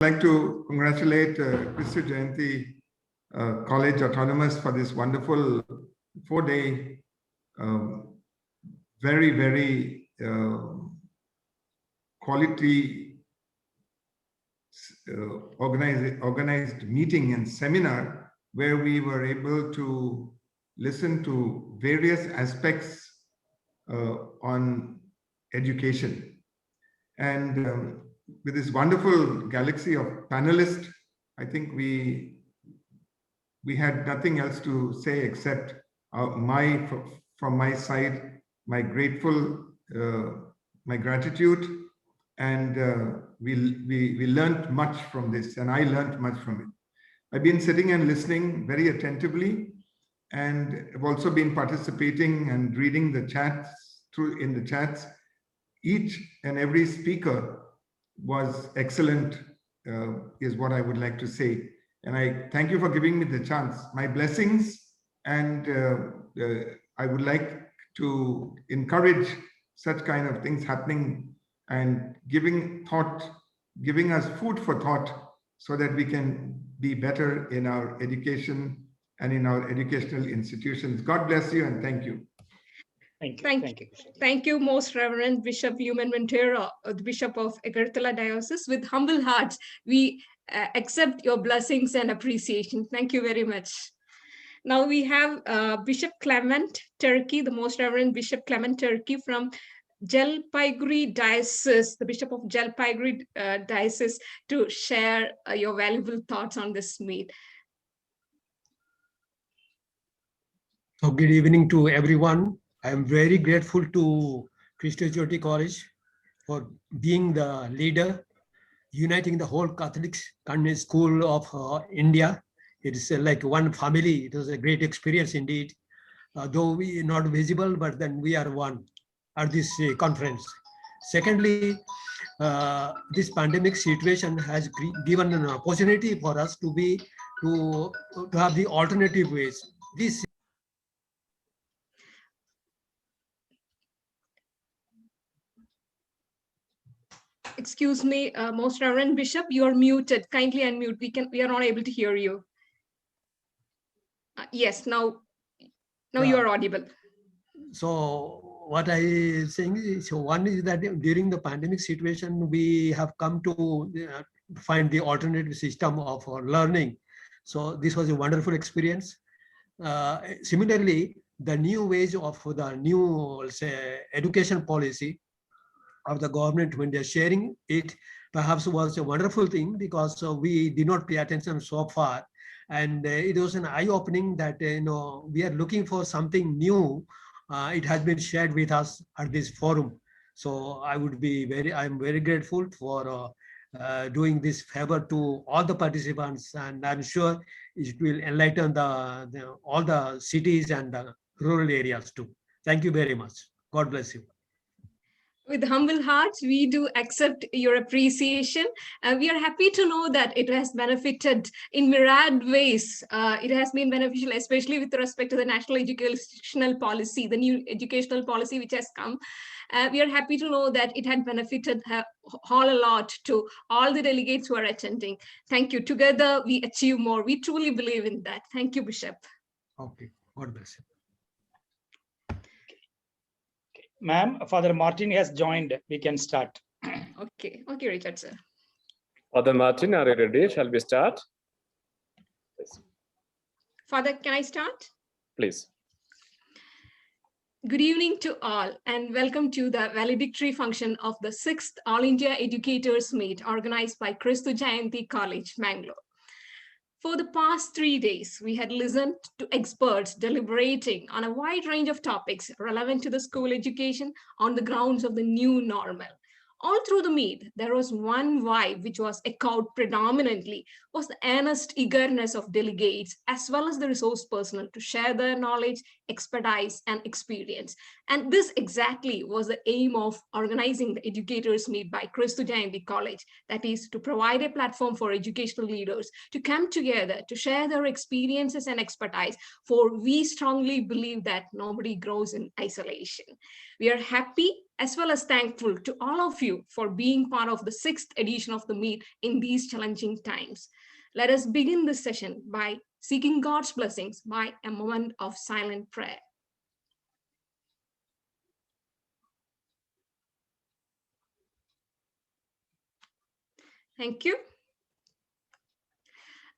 I'd like to congratulate Christu Jayanti College Autonomous for this wonderful 4-day, very, very quality organized meeting and seminar where we were able to listen to various aspects on education. And with this wonderful galaxy of panelists, I think we had nothing else to say except from my side, my gratitude, and we learned much from this, and I learned much from it. I've been sitting and listening very attentively, and I've also been participating and reading the chats in the chats. Each and every speaker was excellent, is what I would like to say. And I thank you for giving me the chance. My blessings, and I would like to encourage such kind of things happening and giving us food for thought so that we can be better in our education and in our educational institutions. God bless you and thank you. Thank you, Most Reverend Bishop Human Ventura, the Bishop of Agartala Diocese. With humble hearts, we accept your blessings and appreciation. Thank you very much. Now we have Bishop Clement Turkey, the Most Reverend Bishop Clement Turkey from Jalpaiguri Diocese, the Bishop of Jalpaiguri Diocese, to share your valuable thoughts on this meet. So good evening to everyone. I am very grateful to Christu Jayanti College for being the leader, uniting the whole Catholic school of India. It is like one family. It was a great experience indeed. Though we are not visible, but then we are one at this conference. Secondly, this pandemic situation has given an opportunity for us to have the alternative ways. This Excuse me, Most Reverend Bishop, you are muted. Kindly unmute. We are not able to hear you. Yes, now you are audible. So what I saying is, so one is that during the pandemic situation, we have come to find the alternative system of learning. So this was a wonderful experience. Similarly, the new ways of the new, say, education policy of the government, when they're sharing it, perhaps was a wonderful thing, because we did not pay attention so far. And it was an eye-opening that, we are looking for something new. It has been shared with us at this forum. So I'm very grateful for doing this favor to all the participants, and I'm sure it will enlighten all the cities and the rural areas too. Thank you very much. God bless you. With humble hearts, we do accept your appreciation. We are happy to know that it has benefited in myriad ways. It has been beneficial, especially with respect to the national educational policy, the new educational policy which has come. We are happy to know that it had benefited all a lot to all the delegates who are attending. Thank you. Together, we achieve more. We truly believe in that. Thank you, Bishop. Okay. God bless you. Ma'am, Father Martin has joined. We can start. Okay, Richard, sir. Father Martin, are you ready? Shall we start? Yes. Father, can I start? Please. Good evening to all, and welcome to the valedictory function of the 6th All India Educators Meet organized by Christu Jayanti College, Mangalore. For the past 3 days, we had listened to experts deliberating on a wide range of topics relevant to the school education on the grounds of the new normal. All through the meet, there was one vibe which was echoed predominantly, was the earnest eagerness of delegates as well as the resource personnel to share their knowledge, expertise, and experience. And this exactly was the aim of organizing the Educators Meet by Christu Jayanti College, that is to provide a platform for educational leaders to come together to share their experiences and expertise, for we strongly believe that nobody grows in isolation. We are happy as well as thankful to all of you for being part of the 6th edition of the meet in these challenging times. Let us begin this session by seeking God's blessings by a moment of silent prayer. Thank you.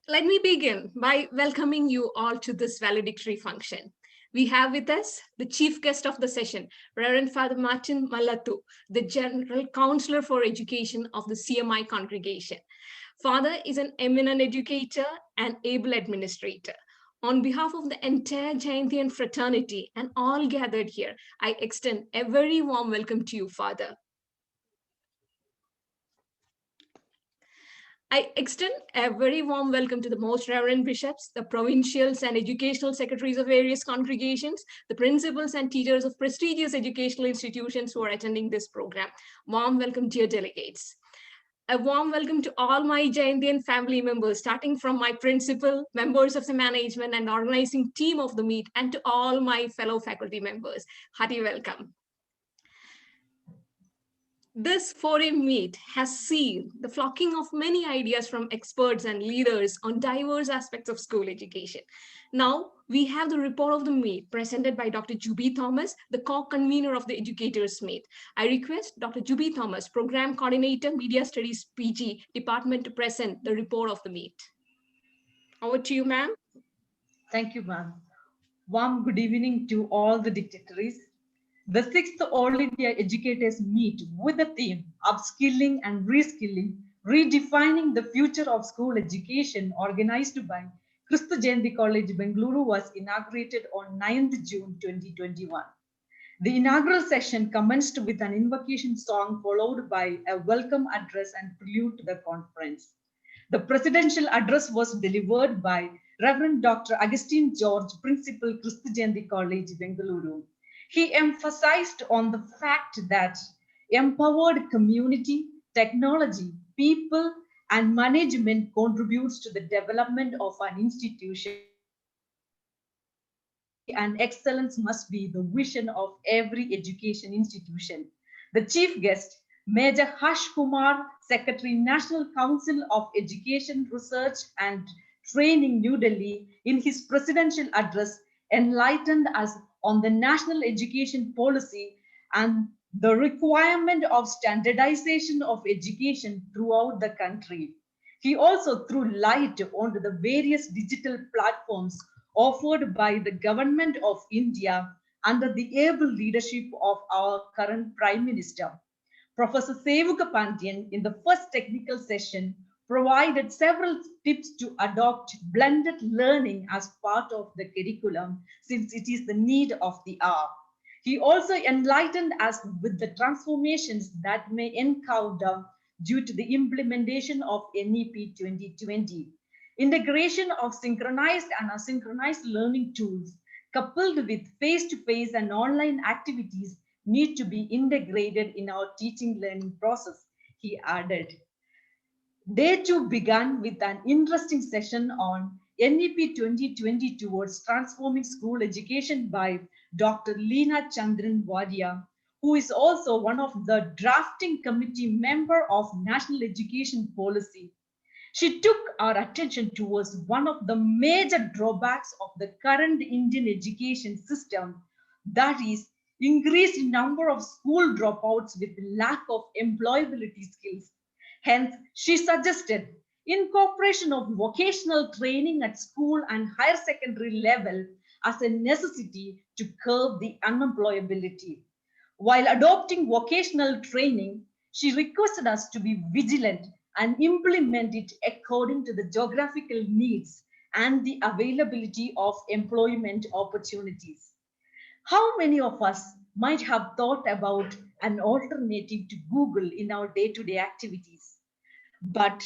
Let me begin by welcoming you all to this valedictory function. We have with us the chief guest of the session, Reverend Father Martin Mallathu, the General Councilor for Education of the CMI Congregation. Father is an eminent educator and able administrator. On behalf of the entire Jayantian fraternity and all gathered here, I extend a very warm welcome to you, Father. I extend a very warm welcome to the most reverend bishops, the provincials and educational secretaries of various congregations, the principals and teachers of prestigious educational institutions who are attending this program. Warm welcome, dear delegates. A warm welcome to all my Jayantian family members, starting from my principal, members of the management and organizing team of the meet, and to all my fellow faculty members. Hearty welcome. This 4-day meet has seen the flocking of many ideas from experts and leaders on diverse aspects of school education. Now, we have the report of the meet presented by Dr. Juby Thomas, the co-convener of the Educators Meet. I request Dr. Juby Thomas, Program Coordinator, Media Studies PG Department, to present the report of the meet. Over to you, ma'am. Thank you, ma'am. Warm good evening to all the dignitaries. The 6th All India Educators Meet with the theme Upskilling and Reskilling, Redefining the Future of School Education, organized by Christu Jayanti College, Bengaluru, was inaugurated on 9th June 2021. The inaugural session commenced with an invocation song followed by a welcome address and prelude to the conference. The presidential address was delivered by Reverend Dr. Agustin George, Principal, Christu Jayanti College, Bengaluru. He emphasized on the fact that empowered community, technology, people, and management contributes to the development of an institution, and excellence must be the vision of every education institution. The chief guest, Major Harsh Kumar, Secretary, National Council of Education, Research and Training, New Delhi, in his presidential address, enlightened us on the national education policy and the requirement of standardization of education throughout the country. He also threw light onto the various digital platforms offered by the Government of India under the able leadership of our current Prime Minister. Professor Sevuka Pandyan, in the first technical session, provided several tips to adopt blended learning as part of the curriculum, since it is the need of the hour. He also enlightened us with the transformations that may encounter due to the implementation of NEP 2020. Integration of synchronized and asynchronized learning tools, coupled with face-to-face and online activities, need to be integrated in our teaching learning process, he added. Day 2 began with an interesting session on NEP 2020 towards transforming school education by Dr. Leena Chandran Wadia, who is also one of the drafting committee member of National Education Policy. She took our attention towards one of the major drawbacks of the current Indian education system, that is, increased number of school dropouts with lack of employability skills. Hence, she suggested incorporation of vocational training at school and higher secondary level as a necessity to curb the unemployability. While adopting vocational training, she requested us to be vigilant and implement it according to the geographical needs and the availability of employment opportunities. How many of us might have thought about an alternative to Google in our day-to-day activities? But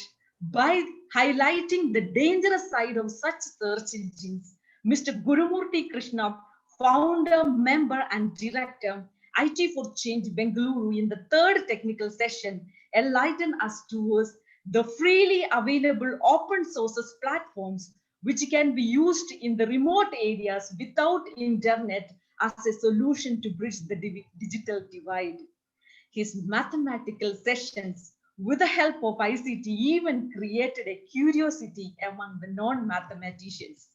by highlighting the dangerous side of such search engines, Mr. Gurumurthy Krishna, founder, member, and director, IT for Change Bengaluru, in the third technical session, enlightened us towards the freely available open sources platforms which can be used in the remote areas without internet as a solution to bridge the digital divide. His mathematical sessions, with the help of ICT, even created a curiosity among the non-mathematicians.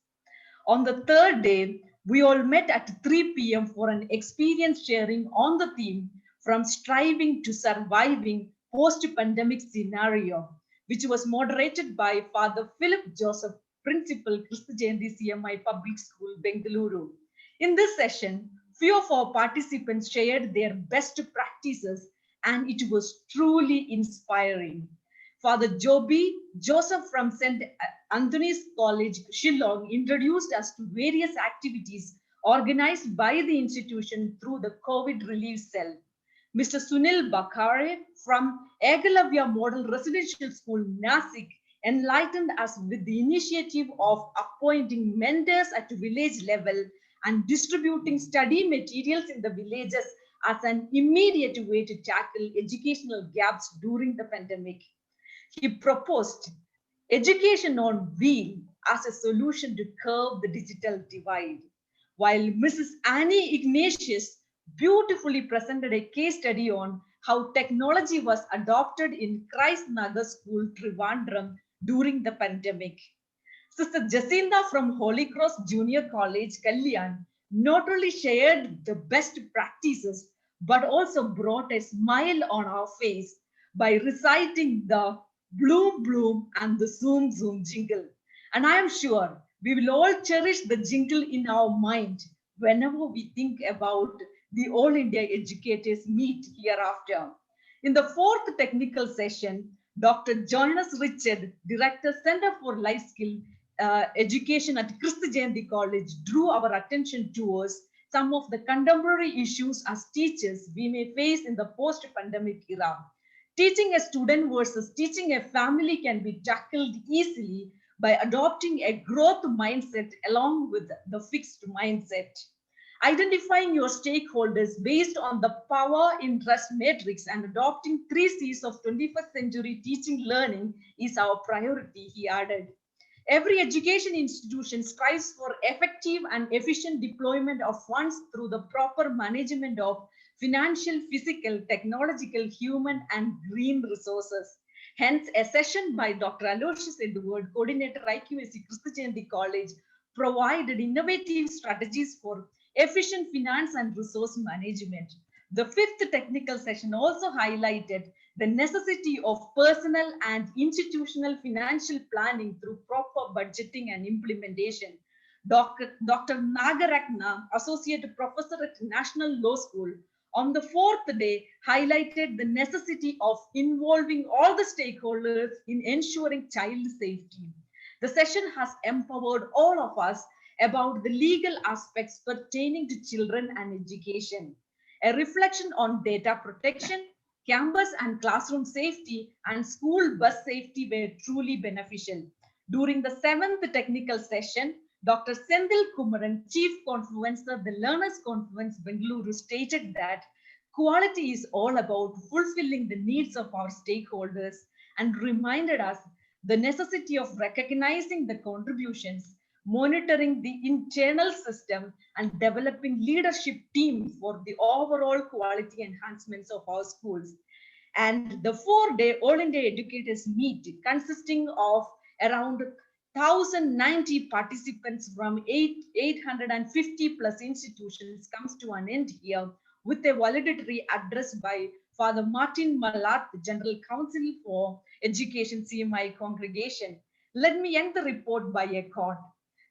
On the third day, we all met at 3 p.m. for an experience sharing on the theme From Striving to Surviving Post-Pandemic Scenario, which was moderated by Father Philip Joseph, Principal, Christu Jayanti CMI Public School, Bengaluru. In this session, few of our participants shared their best practices, and it was truly inspiring. Father Joby Joseph from St. Anthony's College, Shillong, introduced us to various activities organized by the institution through the COVID Relief Cell. Mr. Sunil Bakare from Ekalavya Model Residential School, Nasik, enlightened us with the initiative of appointing mentors at village level and distributing study materials in the villages as an immediate way to tackle educational gaps during the pandemic. He proposed education on wheel as a solution to curb the digital divide, while Mrs. Annie Ignatius beautifully presented a case study on how technology was adopted in Christ Nagar School, Trivandrum, during the pandemic. Sister Jacinda from Holy Cross Junior College, Kalyan, not only shared the best practices, but also brought a smile on our face by reciting the Bloom Bloom and the Zoom Zoom jingle. And I am sure we will all cherish the jingle in our mind whenever we think about the All India Educators Meet hereafter. In the fourth technical session, Dr. Jonas Richard, Director, Center for Life Skill Education at Christu Jayanti College, drew our attention towards some of the contemporary issues as teachers we may face in the post-pandemic era. Teaching a student versus teaching a family can be tackled easily by adopting a growth mindset along with the fixed mindset. Identifying your stakeholders based on the power interest matrix and adopting 3 C's of 21st century teaching learning is our priority, he added. Every education institution strives for effective and efficient deployment of funds through the proper management of financial, physical, technological, human, and green resources. Hence, a session by Dr. Aloysius Edward, Coordinator IQAC Christu Jayanti College, provided innovative strategies for efficient finance and resource management. The fifth technical session also highlighted the necessity of personal and institutional financial planning through proper budgeting and implementation. Dr. Nagaratna, Associate Professor at National Law School, on the fourth day highlighted the necessity of involving all the stakeholders in ensuring child safety. The session has empowered all of us about the legal aspects pertaining to children and education. A reflection on data protection, campus and classroom safety, and school bus safety were truly beneficial. During the seventh technical session, Dr. Sendil Kumaran, Chief Confluencer, the Learners Conference, Bengaluru, stated that quality is all about fulfilling the needs of our stakeholders and reminded us the necessity of recognizing the contributions, monitoring the internal system, and developing leadership team for the overall quality enhancements of our schools. And the 4-day All India Educators Meet, consisting of around 1,090 participants from 850 plus institutions, comes to an end here with a valedictory address by Father Martin Mallathu, General Counsel for Education CMI Congregation. Let me end the report by a quote.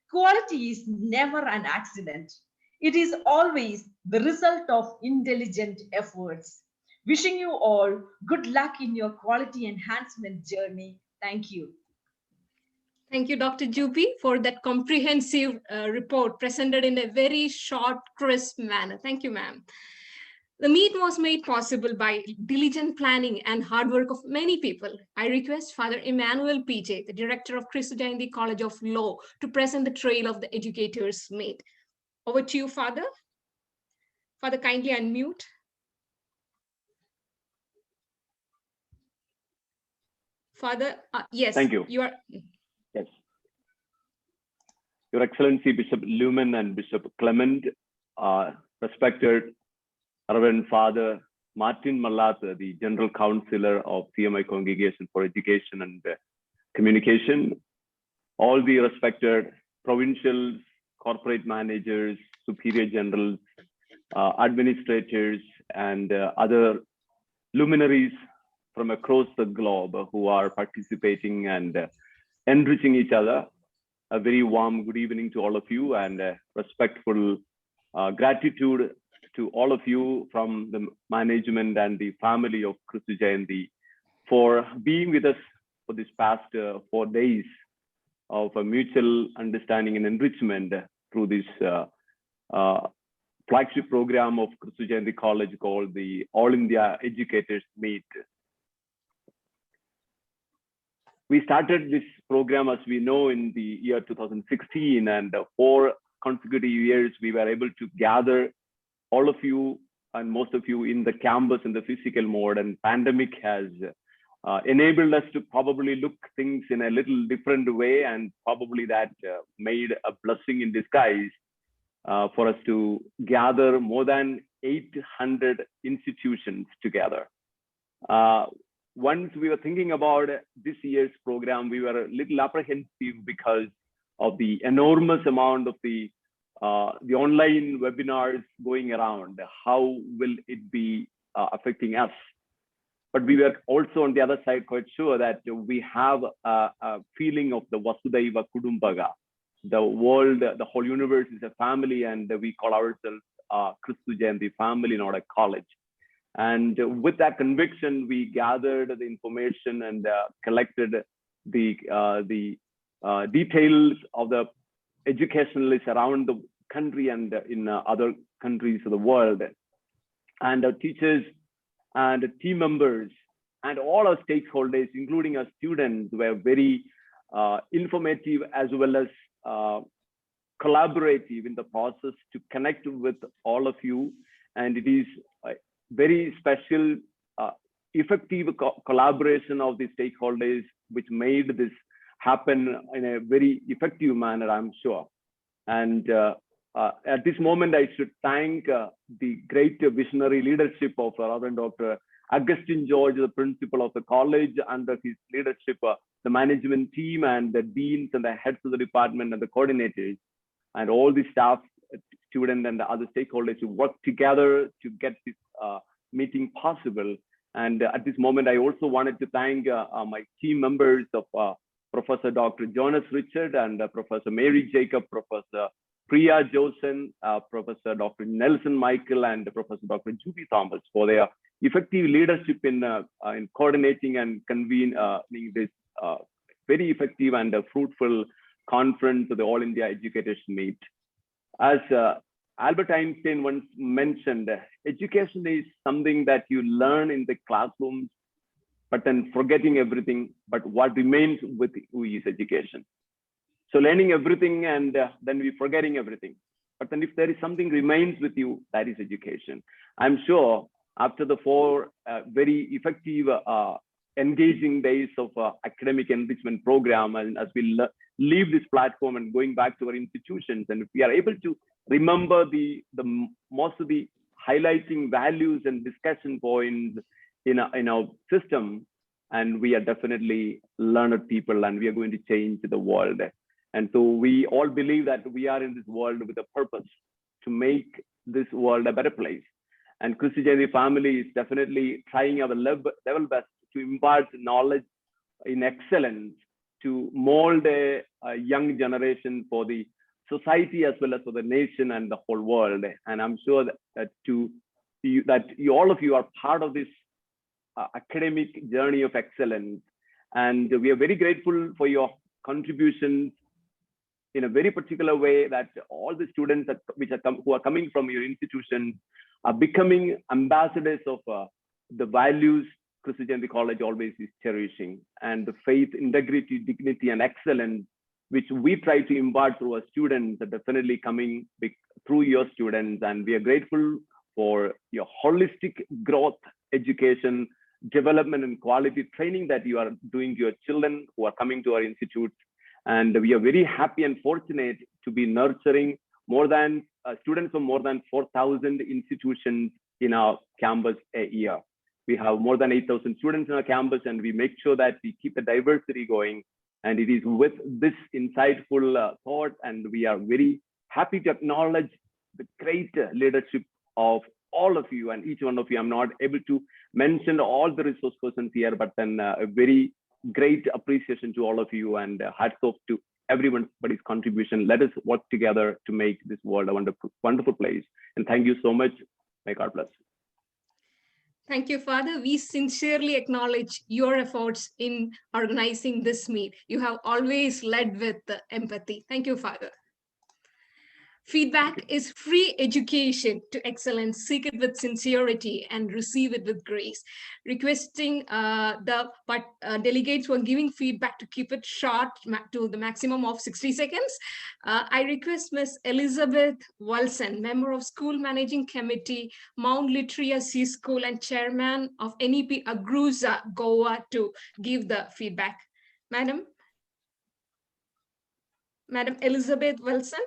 Quality is never an accident. It is always the result of intelligent efforts. Wishing you all good luck in your quality enhancement journey. Thank you. Thank you, Dr. Jupi, for that comprehensive report presented in a very short, crisp manner. Thank you, ma'am. The meet was made possible by diligent planning and hard work of many people. I request Father Emmanuel PJ, the Director of Christu Jayanti College of Law, to present the trail of the educators meet. Over to you, Father. Father, kindly unmute. Father, yes. Thank you. You are. Yes. Your Excellency, Bishop Lumen and Bishop Clement, respected Reverend Father Martin Mallathu, the General Councilor of CMI Congregation for Education and Communication, all the respected provincials, corporate managers, superior generals, administrators, and other luminaries from across the globe who are participating and enriching each other. A very warm good evening to all of you, and respectful gratitude to all of you from the management and the family of Kristu Jayanti for being with us for this past 4 days of a mutual understanding and enrichment through this flagship program of Kristu Jayanti College called the All India Educators Meet. We started this program, as we know, in the year 2016, and 4 consecutive years we were able to gather all of you and most of you in the campus in the physical mode, and pandemic has enabled us to probably look things in a little different way, and probably that made a blessing in disguise for us to gather more than 800 institutions together. Once we were thinking about this year's program, we were a little apprehensive because of the enormous amount of the online webinars going around. How will it be affecting us? But we were also on the other side quite sure that we have a feeling of the Vasudhaiva Kudumbaga. The world, the whole universe is a family, and we call ourselves Kristu Jayanti family, not a college. And with that conviction, we gathered the information and collected the details of the educationalists around the country and in other countries of the world. And our teachers and team members and all our stakeholders, including our students, were very informative as well as collaborative in the process to connect with all of you. And it is very special, effective collaboration of the stakeholders which made this happen in a very effective manner, I'm sure. And at this moment, I should thank the great visionary leadership of Reverend Dr. Augustine George, the principal of the college. Under his leadership, the management team and the deans and the heads of the department and the coordinators and all the staff, students and the other stakeholders who work together to get this meeting possible. And at this moment, I also wanted to thank my team members of Professor Dr. Jonas Richard and Professor Mary Jacob, Professor Priya Josen, Professor Dr. Nelson Michael, and Professor Dr. Juby Thomas for their effective leadership in coordinating and convening this very effective and fruitful conference of the All India Educators Meet. As Albert Einstein once mentioned, education is something that you learn in the classrooms, but then forgetting everything, but what remains with you is education. So learning everything and then we forgetting everything. But then if there is something remains with you, that is education. I'm sure after the 4 very effective, engaging days of academic enrichment program, and as we leave this platform and going back to our institutions, and if we are able to remember the most of the highlighting values and discussion points in our system, and we are definitely learned people, and we are going to change the world. And so we all believe that we are in this world with a purpose to make this world a better place. And Kristu Jayanti family is definitely trying our level best to impart knowledge in excellence to mold a young generation for the society as well as for the nation and the whole world. And I'm sure that all of you are part of this academic journey of excellence. And we are very grateful for your contributions in a very particular way, that all the students who are coming from your institution are becoming ambassadors of the values Kristu Jayanti College always is cherishing, and the faith, integrity, dignity, and excellence, which we try to impart through our students, are definitely coming through your students. And we are grateful for your holistic growth, education, development, and quality training that you are doing to your children who are coming to our institutes. And we are very happy and fortunate to be nurturing more than students from more than 4,000 institutions in our campus a year. We have more than 8,000 students in our campus, and we make sure that we keep the diversity going. And it is with this insightful thought, and we are very happy to acknowledge the great leadership of all of you and each one of you. I'm not able to mention all the resource persons here, but then a very great appreciation to all of you, and hats off to everybody's contribution. Let us work together to make this world a wonderful, wonderful place. And thank you so much. May God bless. Thank you, Father. We sincerely acknowledge your efforts in organizing this meet. You have always led with empathy. Thank you, Father. Feedback is free education to excellence. Seek it with sincerity and receive it with grace. Requesting the delegates who are giving feedback to keep it short to the maximum of 60 seconds. I request Ms. Elizabeth Wilson, member of School Managing Committee, Mount Literacy School and Chairman of NEP Agruza, Goa, to give the feedback. Madam Elizabeth Wilson.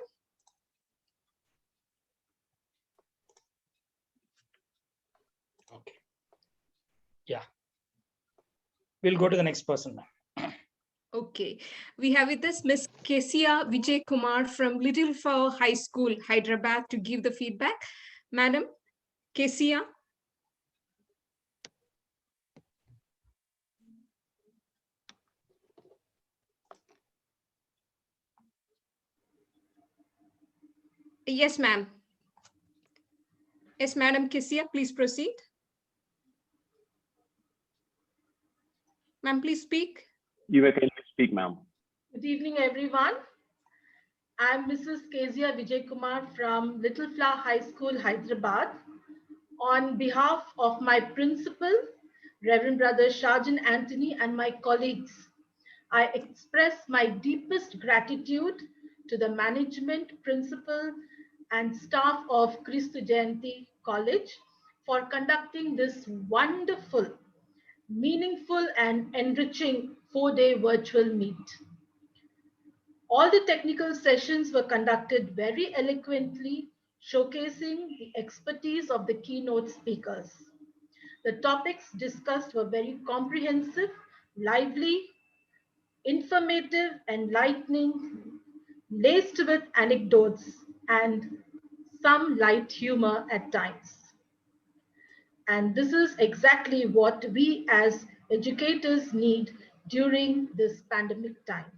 Okay. Yeah. We'll go to the next person now. Okay, we have with us Ms. Kesia Vijay Kumar from Little Flower High School, Hyderabad, to give the feedback. Madam Kesia. Yes, ma'am. Yes, Madam Kesia, please proceed. Ma'am, please speak. You may kindly speak, ma'am. Good evening, everyone. I'm Mrs. Kesia Vijay Kumar from Little Flower High School, Hyderabad. On behalf of my principal, Reverend Brother Shajan Anthony, and my colleagues, I express my deepest gratitude to the management, principal, and staff of Christu Jayanti College for conducting this wonderful, meaningful, and enriching 4-day virtual meet. All the technical sessions were conducted very eloquently, showcasing the expertise of the keynote speakers. The topics discussed were very comprehensive, lively, informative, enlightening, laced with anecdotes and some light humor at times. And this is exactly what we as educators need during this pandemic time.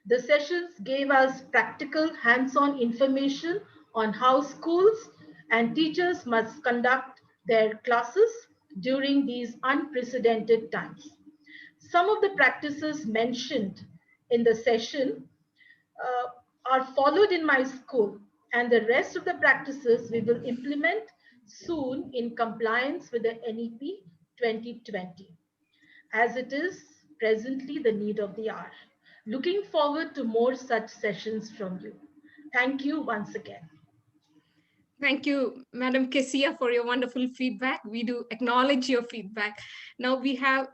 The sessions gave us practical hands-on information on how schools and teachers must conduct their classes during these unprecedented times. Some of the practices mentioned in the session are followed in my school, and the rest of the practices we will implement soon in compliance with the NEP 2020, as it is presently the need of the hour. Looking forward to more such sessions from you. Thank you once again. Thank you, Madam Kesia, for your wonderful feedback. We do acknowledge your feedback. Now we have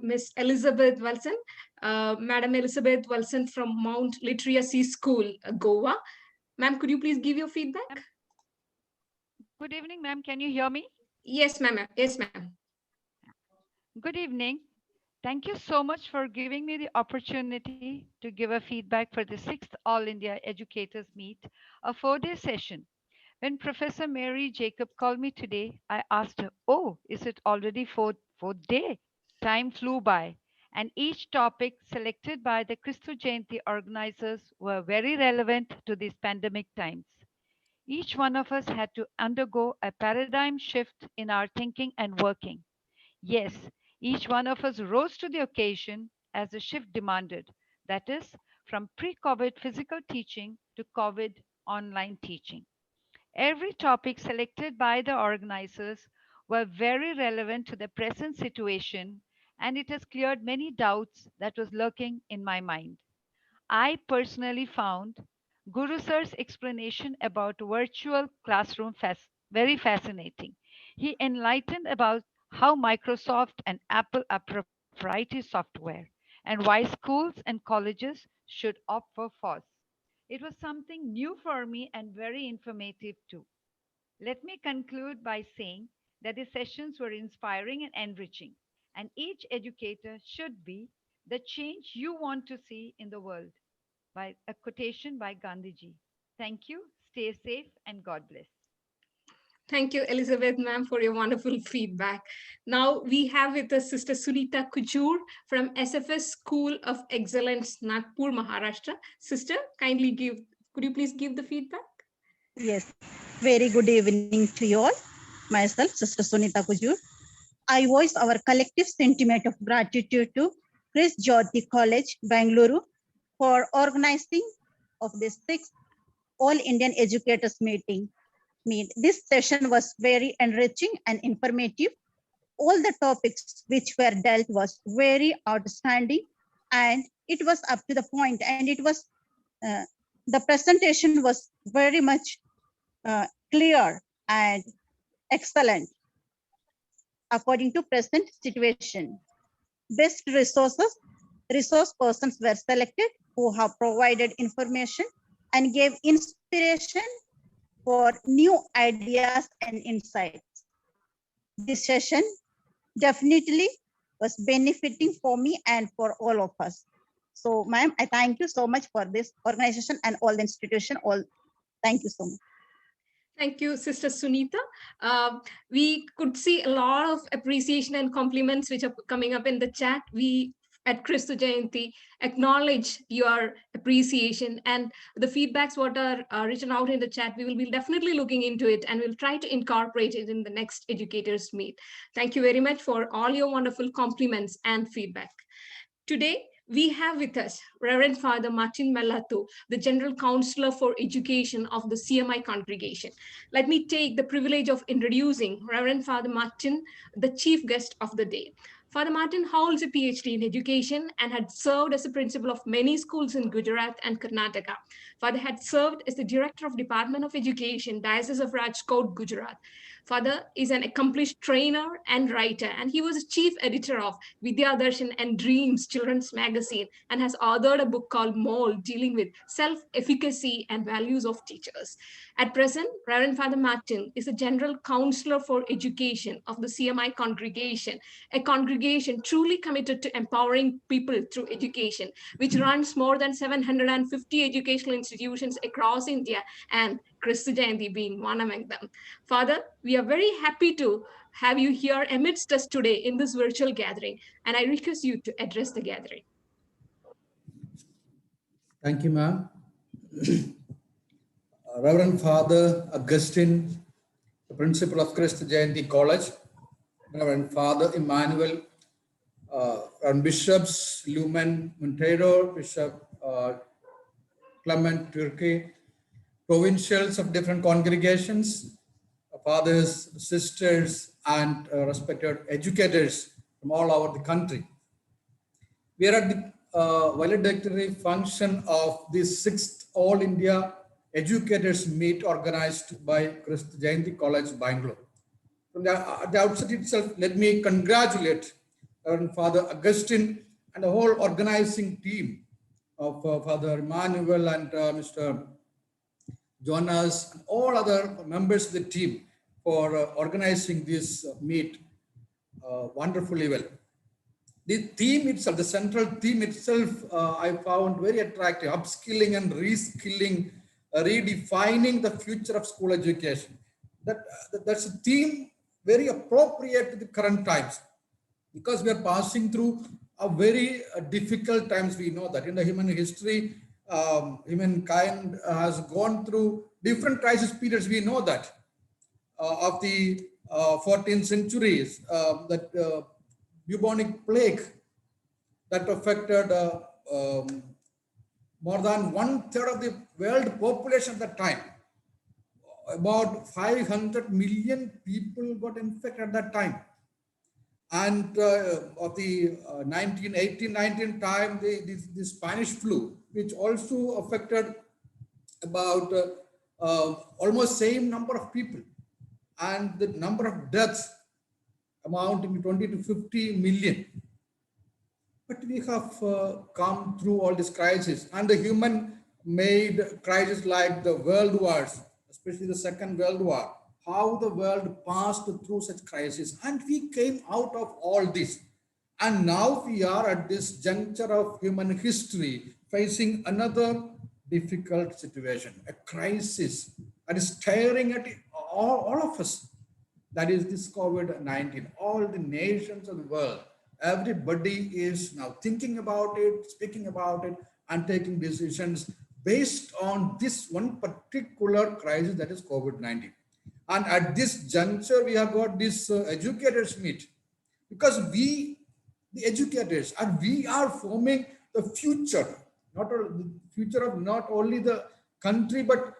Miss Elizabeth Wilson, Madam Elizabeth Wilson from Mount Literacy School, Goa. Ma'am, could you please give your feedback? Good evening, ma'am. Can you hear me? Yes, ma'am. Yes, ma'am. Good evening. Thank you so much for giving me the opportunity to give a feedback for the 6th All India Educators Meet, a 4-day session. When Professor Mary Jacob called me today, I asked her, oh, is it already fourth day? Time flew by, and each topic selected by the Christu Jayanti organizers were very relevant to these pandemic times. Each one of us had to undergo a paradigm shift in our thinking and working. Yes, each one of us rose to the occasion as the shift demanded. That is, from pre-COVID physical teaching to COVID online teaching. Every topic selected by the organizers were very relevant to the present situation, and it has cleared many doubts that was lurking in my mind. I personally found Guru Sir's explanation about virtual classroom very fascinating. He enlightened about how Microsoft and Apple are proprietary software and why schools and colleges should opt for FOSS. It was something new for me and very informative too. Let me conclude by saying that the sessions were inspiring and enriching, and each educator should be the change you want to see in the world. By a quotation by Gandhiji. Thank you, stay safe, and God bless. Thank you, Elizabeth, ma'am, for your wonderful feedback. Now we have with us Sister Sunita Kujur from SFS School of Excellence, Nagpur, Maharashtra. Sister, could you please give the feedback? Yes, very good evening to you all. Myself, Sister Sunita Kujur. I voice our collective sentiment of gratitude to Chris Jyoti College, Bangalore, for organizing of this 6th All Indian Educators Meeting. This session was very enriching and informative. All the topics which were dealt was very outstanding, and it was up to the point, and it was the presentation was very much clear and excellent according to present situation. Best resource persons were selected who have provided information and gave inspiration for new ideas and insights. This session definitely was benefiting for me and for all of us. So, ma'am, I thank you so much for this organization and all the institution. Thank you so much. Thank you, Sister Sunita. We could see a lot of appreciation and compliments which are coming up in the chat. We at Christu Jayanti acknowledge your appreciation and the feedbacks what are written out in the chat. We will be definitely looking into it and we'll try to incorporate it in the next educators meet. Thank you very much for all your wonderful compliments and feedback. Today, we have with us Reverend Father Martin Mallathu, the General Councilor for Education of the CMI Congregation. Let me take the privilege of introducing Reverend Father Martin, the chief guest of the day. Father Martin holds a PhD in education and had served as a principal of many schools in Gujarat and Karnataka. Father had served as the director of Department of Education, Diocese of Rajkot, Gujarat. Father is an accomplished trainer and writer, and he was a chief editor of Vidya Darshan and Dreams children's magazine and has authored a book called Mold, dealing with self-efficacy and values of teachers. At present, Reverend Father Martin is the General Counselor for Education of the CMI Congregation, a congregation truly committed to empowering people through education, which runs more than 750 educational institutions across India, and Christu Jayanti being one among them. Father, we are very happy to have you here amidst us today in this virtual gathering, and I request you to address the gathering. Thank you, ma'am. Reverend Father Augustine, the principal of Christu Jayanti College, Reverend Father Emmanuel, and Bishops Lumen Montero, Bishop Clement Turkey, provincials of different congregations, fathers, sisters, and respected educators from all over the country. We are at the valedictory function of the 6th All India Educators Meet organized by Christu Jayanti College, Bangalore. From the outset itself, let me congratulate Father Augustine and the whole organizing team of Father Emmanuel and Mr. Jonas and all other members of the team for organizing this meet wonderfully well. The theme itself, the central theme itself, I found very attractive: upskilling and reskilling, redefining the future of school education. That's a theme very appropriate to the current times, because we are passing through a very difficult times. We know that in the human history, humankind has gone through different crisis periods. We know that of the 14th centuries, that bubonic plague that affected more than 1/3 of the world population at that time. About 500 million people got infected at that time. And of the 1918-19 time, the Spanish flu, which also affected about almost same number of people, and the number of deaths amounting to 20 to 50 million. But we have come through all this crisis, and the human-made crisis like the world wars, especially the Second World War, how the world passed through such crisis, and we came out of all this. And now we are at this juncture of human history facing another difficult situation, a crisis that is staring at all of us. That is this COVID-19. All the nations of the world, everybody is now thinking about it, speaking about it, and taking decisions based on this one particular crisis, that is COVID-19. And at this juncture, we have got this educators meet, because we, the educators, and we are forming the future, not only the future of not only the country, but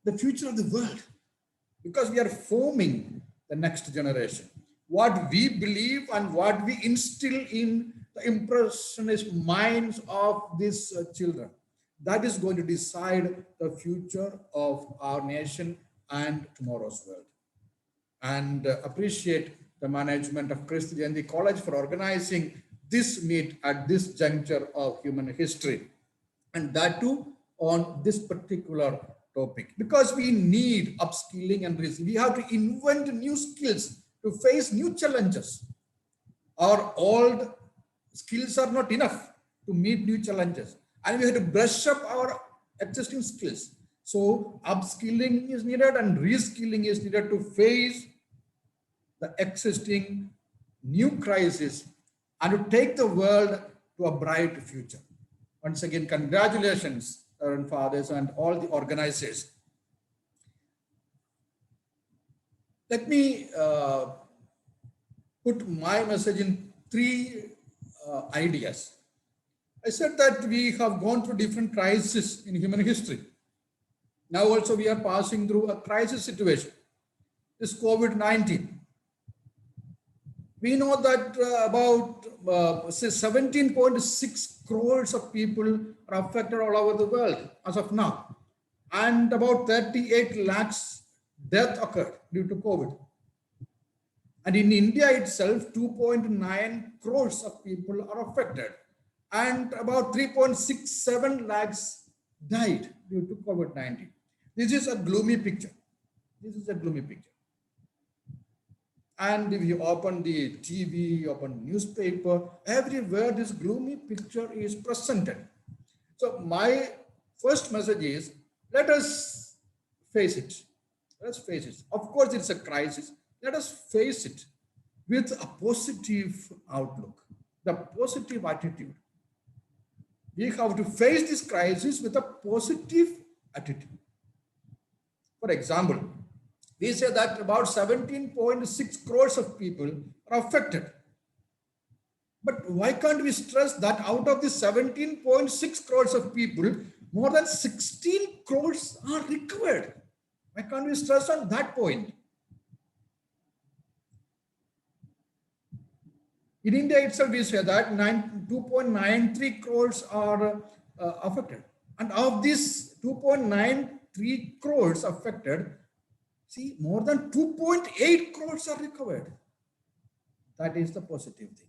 the future of the world, because we are forming the next generation. What we believe and what we instill in the impressionist minds of these children, that is going to decide the future of our nation and tomorrow's world. And appreciate the management of Christ Jayanti College for organizing this meet at this juncture of human history, and that too on this particular topic, because we need upskilling and we have to invent new skills to face new challenges. Our old skills are not enough to meet new challenges, and we have to brush up our existing skills. So upskilling is needed and reskilling is needed to face the existing new crisis and to take the world to a bright future. Once again, congratulations, Reverend Fathers and all the organizers. Let me put my message in three ideas. I said that we have gone through different crises in human history. Now also we are passing through a crisis situation, this COVID-19. We know that about 17.6 crores of people are affected all over the world as of now. And about 38 lakhs death occurred due to COVID. And in India itself, 2.9 crores of people are affected. And about 3.67 lakhs died due to COVID-19. This is a gloomy picture. This is a gloomy picture. And if you open the TV, open newspaper, everywhere this gloomy picture is presented. So my first message is, let us face it. Let us face it. Of course, it's a crisis. Let us face it with a positive outlook, the positive attitude. We have to face this crisis with a positive attitude. For example, we say that about 17.6 crores of people are affected. But why can't we stress that out of the 17.6 crores of people, more than 16 crores are recovered? Why can't we stress on that point? In India itself, we say that 2.93 crores are affected. And of these 2.93 crores affected, see, more than 2.8 crores are recovered. That is the positive thing.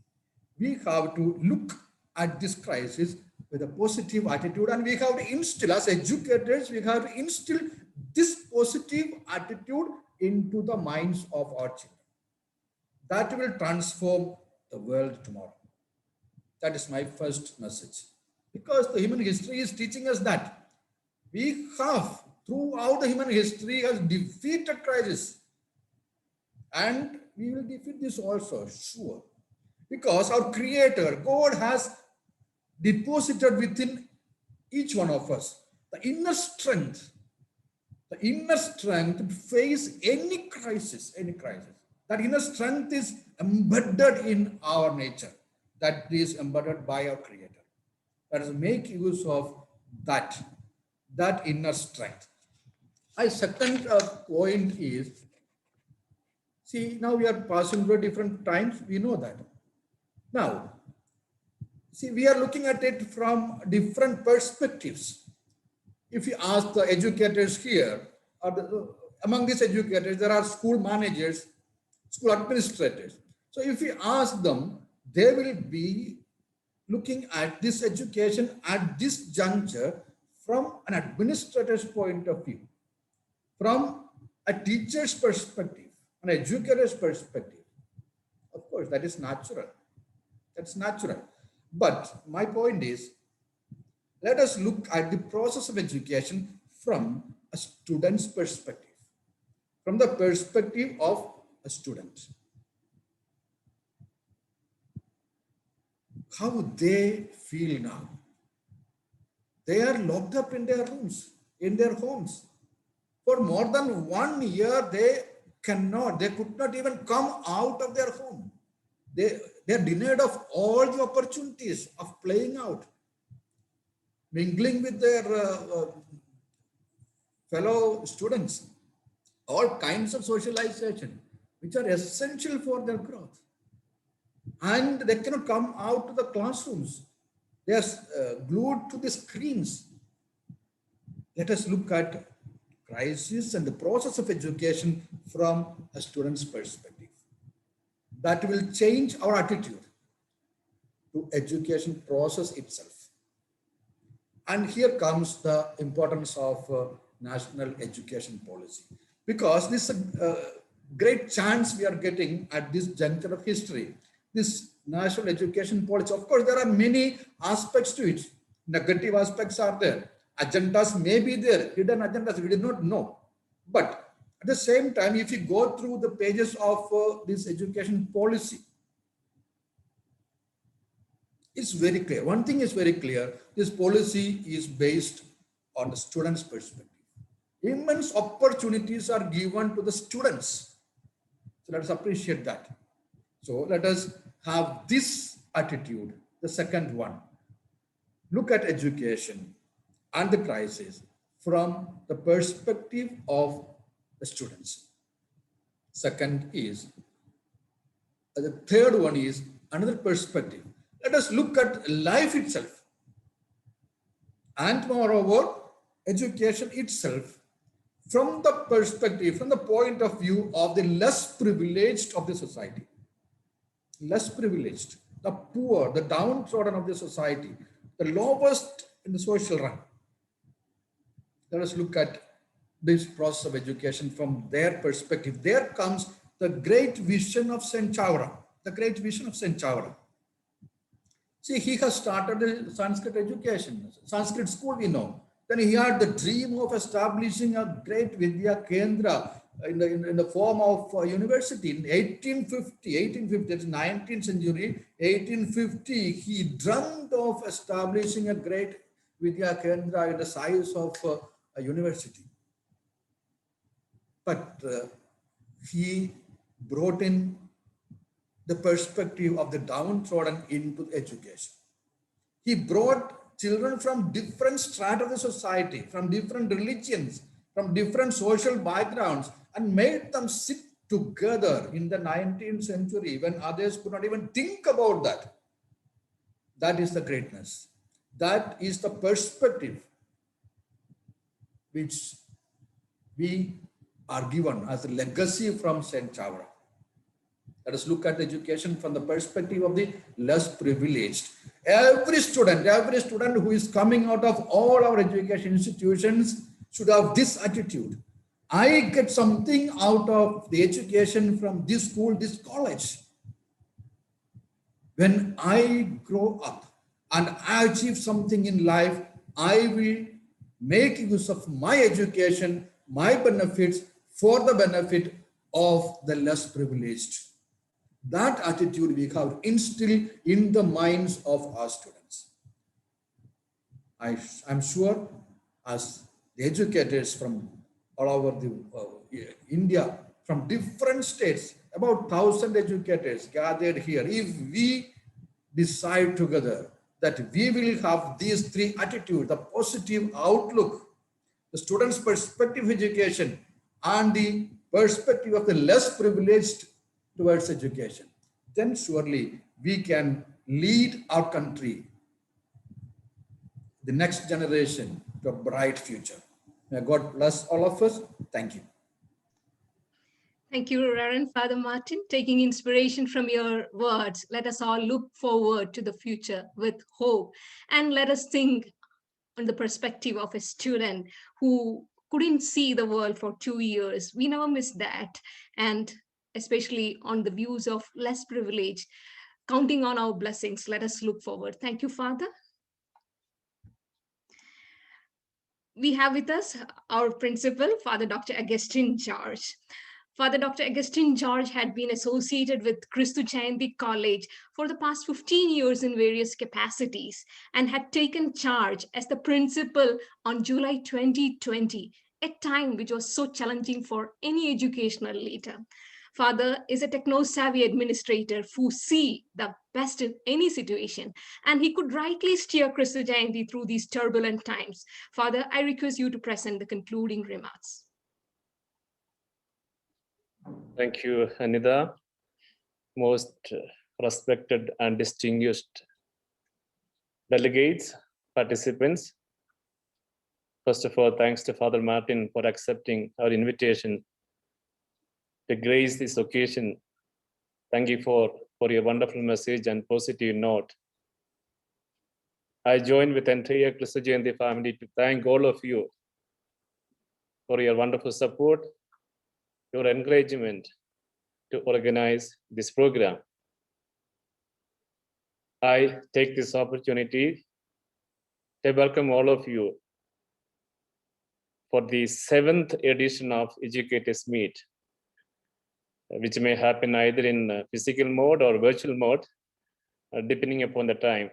We have to look at this crisis with a positive attitude, and we have to instill, as educators, we have to instill this positive attitude into the minds of our children. That will transform the world tomorrow. That is my first message. Because the human history is teaching us that we have, throughout the human history, has defeated crisis. And we will defeat this also, sure. Because our Creator, God, has deposited within each one of us the inner strength to face any crisis, That inner strength is embedded in our nature. That is embedded by our Creator. Let us make use of that inner strength. My second point is, see, now we are passing through different times, we know that. Now, see, we are looking at it from different perspectives. If you ask the educators here, among these educators, there are school managers, school administrators. So if you ask them, they will be looking at this education at this juncture from an administrator's point of view, from a teacher's perspective, an educator's perspective. Of course, that is natural. That's natural. But my point is, let us look at the process of education from a student's perspective, from the perspective of a student. How they feel now. They are locked up in their rooms, in their homes. For more than 1 year, they could not even come out of their home. They are denied of all the opportunities of playing out, mingling with their fellow students, all kinds of socialization, which are essential for their growth. And they cannot come out to the classrooms. They are glued to the screens. Let us look at crisis and the process of education from a student's perspective. That will change our attitude to education process itself. And here comes the importance of national education policy, because this is a great chance we are getting at this juncture of history. This national education policy, of course, there are many aspects to it. Negative aspects are there. Agendas may be there, hidden agendas we did not know. But at the same time, if you go through the pages of this education policy, it's very clear. One thing is very clear. This policy is based on the student's perspective. Immense opportunities are given to the students. So let us appreciate that. So let us have this attitude. The second one, look at education and the crisis from the perspective of the students. Second is, the third one is another perspective. Let us look at life itself. And moreover, education itself from the perspective, from the point of view of the less privileged of the society. Less privileged, the poor, the downtrodden of the society, the lowest in the social rank. Let us look at this process of education from their perspective. There comes the great vision of Saint Chavra, the great vision of Saint Chavra. See, he has started the Sanskrit education, Sanskrit school, we know. Then he had the dream of establishing a great Vidya Kendra in the form of a university. In 1850, that's 19th century, 1850, he dreamt of establishing a great Vidya Kendra in the size of a university. But he brought in the perspective of the downtrodden into education. He brought children from different strata of the society, from different religions, from different social backgrounds, and made them sit together in the 19th century when others could not even think about that. That is the greatness. That is the perspective which we are given as a legacy from Saint Chavra. Let us look at education from the perspective of the less privileged. Every student who is coming out of all our education institutions should have this attitude. I get something out of the education from this school, this college. When I grow up and I achieve something in life, I will make use of my education, my benefits for the benefit of the less privileged. That attitude we have instilled in the minds of our students. I'm sure as the educators from all over India, from different states, about 1,000 educators gathered here, if we decide together that we will have these three attitudes, the positive outlook, the student's perspective education, and the perspective of the less privileged towards education, then surely we can lead our country, the next generation, to a bright future. May God bless all of us. Thank you. Thank you, Reverend Father Martin. Taking inspiration from your words, let us all look forward to the future with hope, and let us think on the perspective of a student who couldn't see the world for 2 years. We never miss that. And especially on the views of less privileged, counting on our blessings, let us look forward. Thank you, Father. We have with us our principal, Father Dr. Augustine George. Father Dr. Augustine George had been associated with Christu Jayanti College for the past 15 years in various capacities and had taken charge as the principal on July 2020, a time which was so challenging for any educational leader. Father is a techno-savvy administrator who see the best in any situation, and he could rightly steer Christu Jayanti through these turbulent times. Father, I request you to present the concluding remarks. Thank you, Anita. Most respected and distinguished delegates, participants. First of all, thanks to Father Martin for accepting our invitation to grace this occasion. Thank you for your wonderful message and positive note. I join with the entire Christu Jayanti family to thank all of you for your wonderful support, your encouragement to organize this program. I take this opportunity to welcome all of you for the 7th edition of Educators Meet, which may happen either in physical mode or virtual mode, depending upon the time.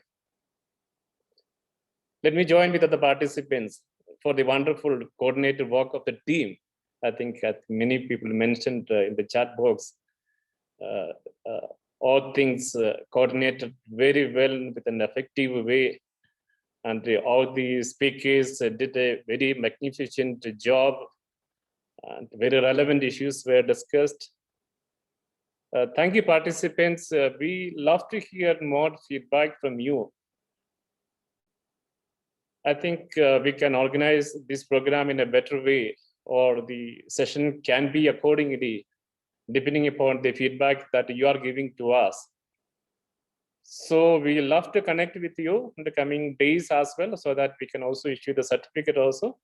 Let me join with other participants for the wonderful coordinated work of the team. I think many people mentioned in the chat box, all things coordinated very well with an effective way. And all the speakers did a very magnificent job, and very relevant issues were discussed. Thank you, participants. We love to hear more feedback from you. I think we can organize this program in a better way, or the session can be accordingly, depending upon the feedback that you are giving to us. So we love to connect with you in the coming days as well, so that we can also issue the certificate also.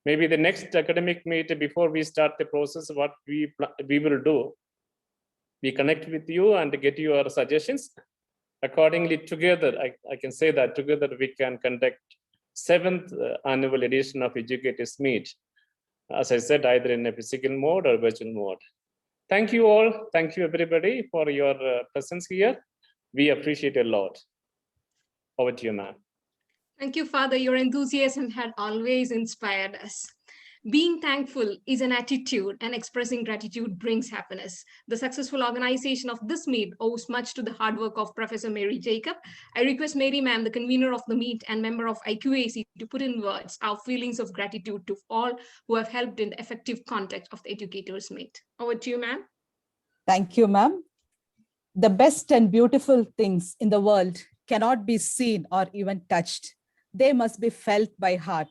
Maybe the next academic meet, before we start the process, what we will do, we connect with you and get your suggestions. Accordingly, together, I can say that together we can conduct 7th annual edition of Educators Meet. As I said, either in a physical mode or virtual mode. Thank you all. Thank you everybody for your presence here. We appreciate it a lot. Over to you, ma'am. Thank you, Father. Your enthusiasm had always inspired us. Being thankful is an attitude, and expressing gratitude brings happiness. The successful organization of this meet owes much to the hard work of Professor Mary Jacob. I request Mary, ma'am, the convener of the meet and member of IQAC, to put in words our feelings of gratitude to all who have helped in the effective conduct of the Educators Meet. Over to you, ma'am. Thank you, ma'am. The best and beautiful things in the world cannot be seen or even touched. They must be felt by heart.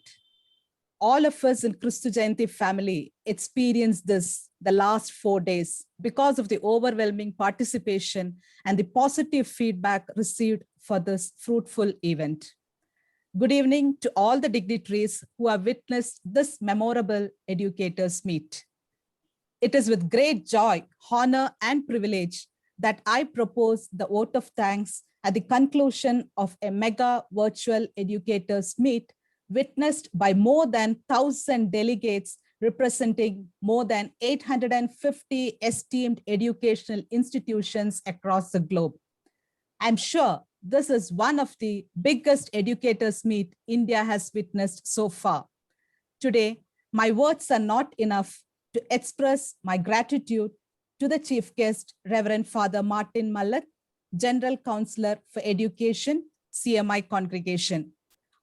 All of us in Christu Jayanti family experienced this the last 4 days because of the overwhelming participation and the positive feedback received for this fruitful event. Good evening to all the dignitaries who have witnessed this memorable Educators Meet. It is with great joy, honor, and privilege that I propose the vote of thanks at the conclusion of a mega virtual Educators Meet witnessed by more than 1,000 delegates representing more than 850 esteemed educational institutions across the globe. I'm sure this is one of the biggest Educators Meet India has witnessed so far. Today, my words are not enough to express my gratitude to the chief guest, Reverend Father Martin Mallathu, General Councilor for Education, CMI Congregation.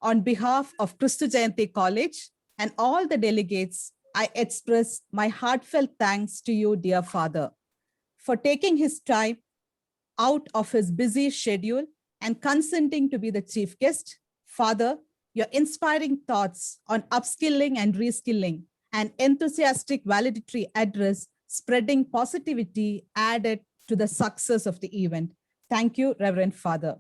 On behalf of Christu Jayanti College and all the delegates, I express my heartfelt thanks to you, dear Father, for taking his time out of his busy schedule and consenting to be the chief guest. Father, your inspiring thoughts on upskilling and reskilling and enthusiastic valedictory address spreading positivity added to the success of the event. Thank you, Reverend Father.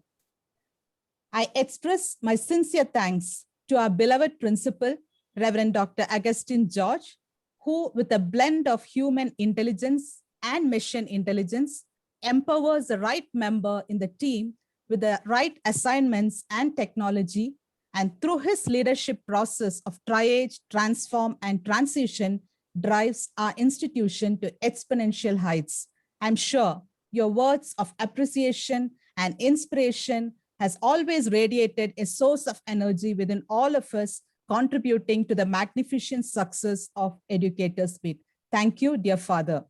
I express my sincere thanks to our beloved principal, Reverend Dr. Augustine George, who with a blend of human intelligence and mission intelligence empowers the right member in the team with the right assignments and technology, and through his leadership process of triage, transform, and transition drives our institution to exponential heights. I'm sure your words of appreciation and inspiration has always radiated a source of energy within all of us, contributing to the magnificent success of Educators Meet. Thank you, dear Father.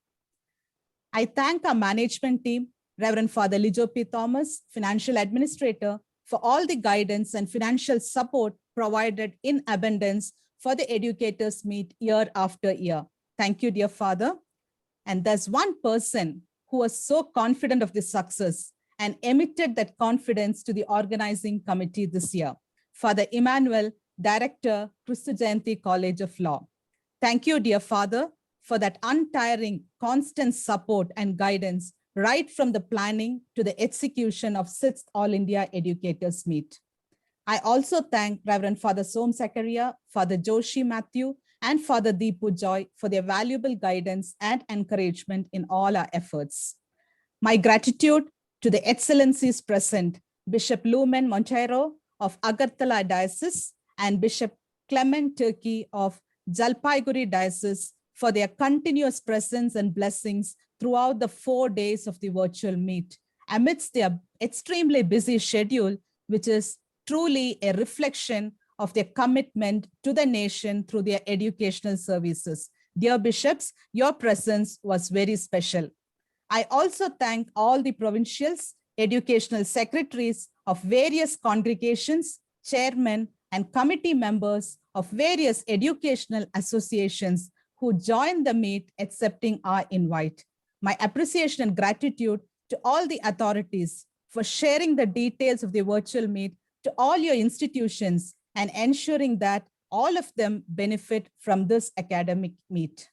I thank our management team, Reverend Father Lijo P. Thomas, Financial Administrator, for all the guidance and financial support provided in abundance for the Educators Meet year after year. Thank you, dear Father. And there's one person who was so confident of this success and emitted that confidence to the organizing committee this year, Father Emmanuel, Director, Christu Jayanti College of Law. Thank you, dear Father, for that untiring, constant support and guidance right from the planning to the execution of 6th All India Educators Meet. I also thank Reverend Father Som Zakaria, Father Joshi Matthew, and Father Deepu Joy for their valuable guidance and encouragement in all our efforts. My gratitude to the excellencies present, Bishop Lumen Monteiro of Agartala Diocese and Bishop Clement Turkey of Jalpaiguri Diocese for their continuous presence and blessings throughout the 4 days of the virtual meet, amidst their extremely busy schedule, which is truly a reflection of their commitment to the nation through their educational services. Dear bishops, your presence was very special. I also thank all the provincials, educational secretaries of various congregations, chairmen, and committee members of various educational associations who joined the meet accepting our invite. My appreciation and gratitude to all the authorities for sharing the details of the virtual meet to all your institutions and ensuring that all of them benefit from this academic meet.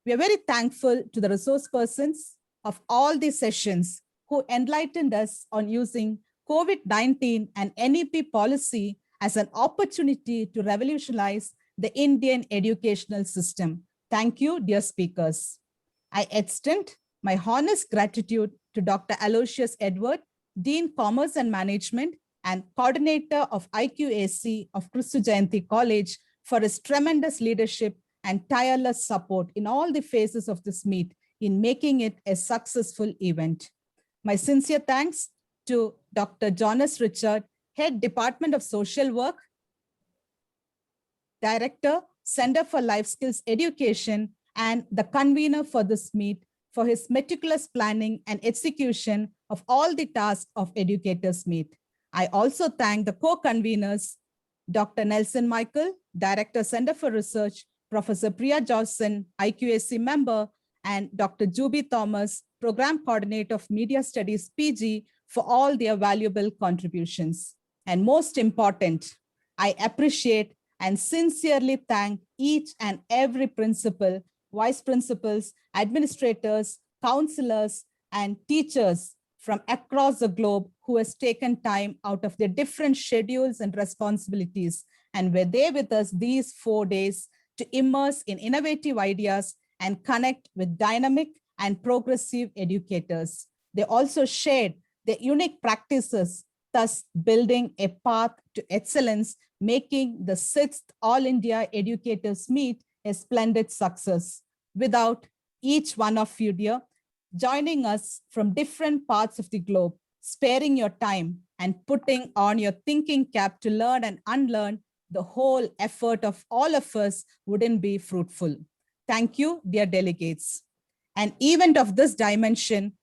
We are very thankful to the resource persons of all these sessions who enlightened us on using COVID-19 and NEP policy as an opportunity to revolutionize the Indian educational system. Thank you, dear speakers. I extend my honest gratitude to Dr. Aloysius Edward, Dean Commerce and Management and Coordinator of IQAC of Christu Jayanti College, for his tremendous leadership and tireless support in all the phases of this meet in making it a successful event. My sincere thanks to Dr. Jonas Richard, Head Department of Social Work, Director, Center for Life Skills Education, and the convener for this meet for his meticulous planning and execution of all the tasks of Educators Meet. I also thank the co-conveners, Dr. Nelson Michael, Director, Center for Research, Professor Priya Johnson, IQAC member, and Dr. Juby Thomas, Program Coordinator of Media Studies, PG, for all their valuable contributions. And most important, I appreciate and sincerely thank each and every principal, vice principals, administrators, counselors, and teachers from across the globe who has taken time out of their different schedules and responsibilities and were there with us these 4 days to immerse in innovative ideas and connect with dynamic and progressive educators. They also shared their unique practices, thus building a path to excellence, making the 6th All India Educators Meet a splendid success. Without each one of you, dear, joining us from different parts of the globe, sparing your time and putting on your thinking cap to learn and unlearn, the whole effort of all of us wouldn't be fruitful. Thank you, dear delegates. An event of this dimension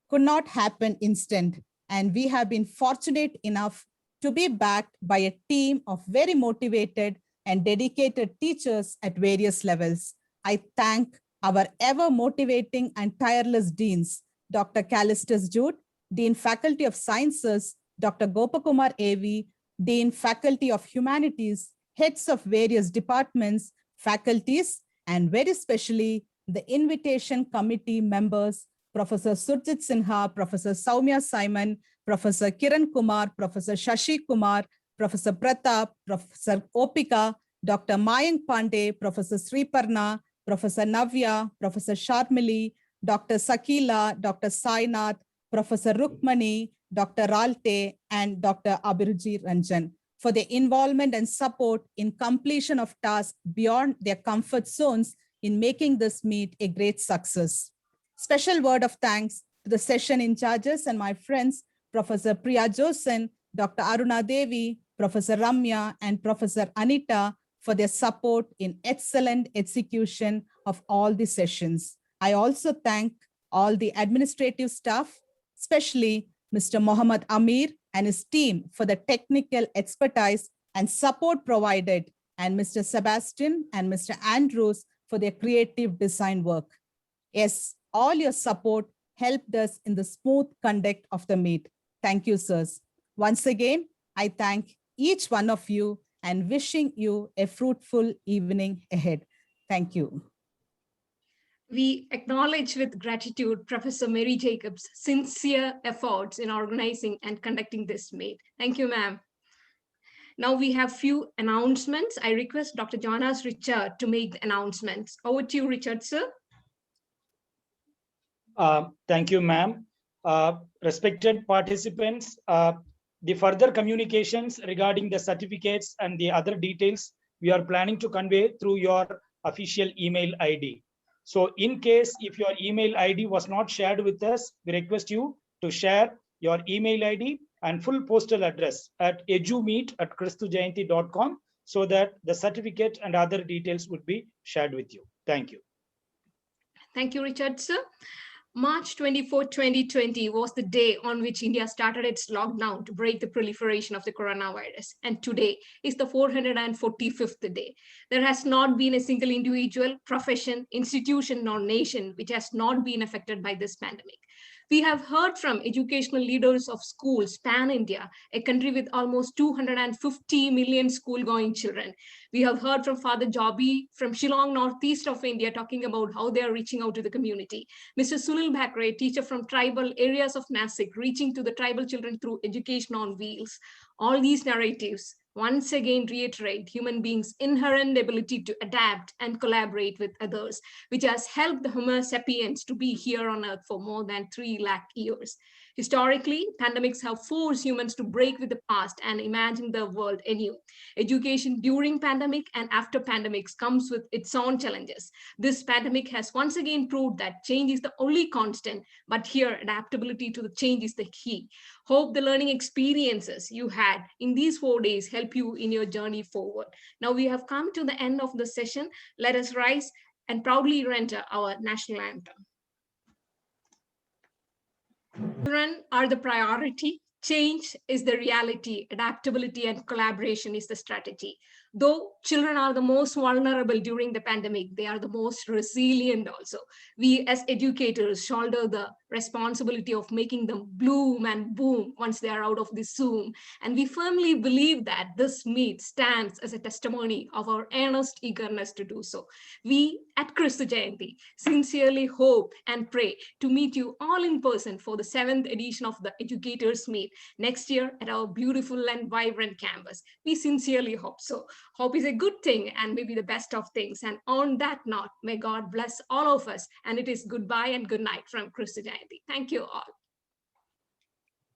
could not happen instant, and we have been fortunate enough to be backed by a team of very motivated and dedicated teachers at various levels. I thank our ever motivating and tireless deans, Dr. Callistus Jude, Dean Faculty of Sciences, Dr. Gopakumar A.V., Dean Faculty of Humanities, heads of various departments, faculties, and very specially the invitation committee members, Professor Surjit Sinha, Professor Soumya Simon, Professor Kiran Kumar, Professor Shashi Kumar, Professor Pratap, Professor Opika, Dr. Mayank Pandey, Professor Sriparna, Professor Navya, Professor Sharmili, Dr. Sakila, Dr. Sainath, Professor Rukmani, Dr. Ralte, and Dr. Abhiruchi Ranjan for their involvement and support in completion of tasks beyond their comfort zones in making this meet a great success. Special word of thanks to the session in charges and my friends, Professor Priya Josen, Dr. Aruna Devi, Professor Ramya, and Professor Anita for their support in excellent execution of all the sessions. I also thank all the administrative staff, especially Mr. Mohammad Amir and his team for the technical expertise and support provided, and Mr. Sebastian and Mr. Andrews for their creative design work. Yes, all your support helped us in the smooth conduct of the meet. Thank you, sirs. Once again, I thank each one of you and wishing you a fruitful evening ahead. Thank you. We acknowledge with gratitude Professor Mary Jacobs' sincere efforts in organizing and conducting this meet. Thank you, ma'am. Now we have few announcements. I request Dr. Jonas Richard to make the announcements. Over to you, Richard, sir. Thank you, ma'am. Respected participants, the further communications regarding the certificates and the other details we are planning to convey through your official email ID. So in case if your email ID was not shared with us, we request you to share your email ID and full postal address at edumeet@christujayanti.com so that the certificate and other details would be shared with you. Thank you. Thank you, Richard, sir. March 24, 2020 was the day on which India started its lockdown to break the proliferation of the coronavirus. And today is the 445th day. There has not been a single individual, profession, institution, nor nation which has not been affected by this pandemic. We have heard from educational leaders of schools pan-India, a country with almost 250 million school-going children. We have heard from Father Joby from Shillong, northeast of India, talking about how they are reaching out to the community. Mr. Sunil Bhakre, teacher from tribal areas of Nasik, reaching to the tribal children through education on wheels. All these narratives once again reiterate human beings' inherent ability to adapt and collaborate with others, which has helped the Homo sapiens to be here on Earth for more than 3 lakh years. Historically, pandemics have forced humans to break with the past and imagine the world anew. Education during pandemic and after pandemics comes with its own challenges. This pandemic has once again proved that change is the only constant, but here adaptability to the change is the key. Hope the learning experiences you had in these 4 days help you in your journey forward. Now we have come to the end of the session. Let us rise and proudly render our national anthem. Children are the priority. Change is the reality. Adaptability and collaboration is the strategy. Though children are the most vulnerable during the pandemic, they are the most resilient also. We as educators shoulder the responsibility of making them bloom and boom once they are out of this Zoom. And we firmly believe that this meet stands as a testimony of our earnest eagerness to do so. We at Christu Jayanti sincerely hope and pray to meet you all in person for the 7th edition of the Educators Meet next year at our beautiful and vibrant campus. We sincerely hope so. Hope is a good thing and maybe the best of things. And on that note, may God bless all of us. And it is goodbye and good night from Christu Jayanti. Thank you all.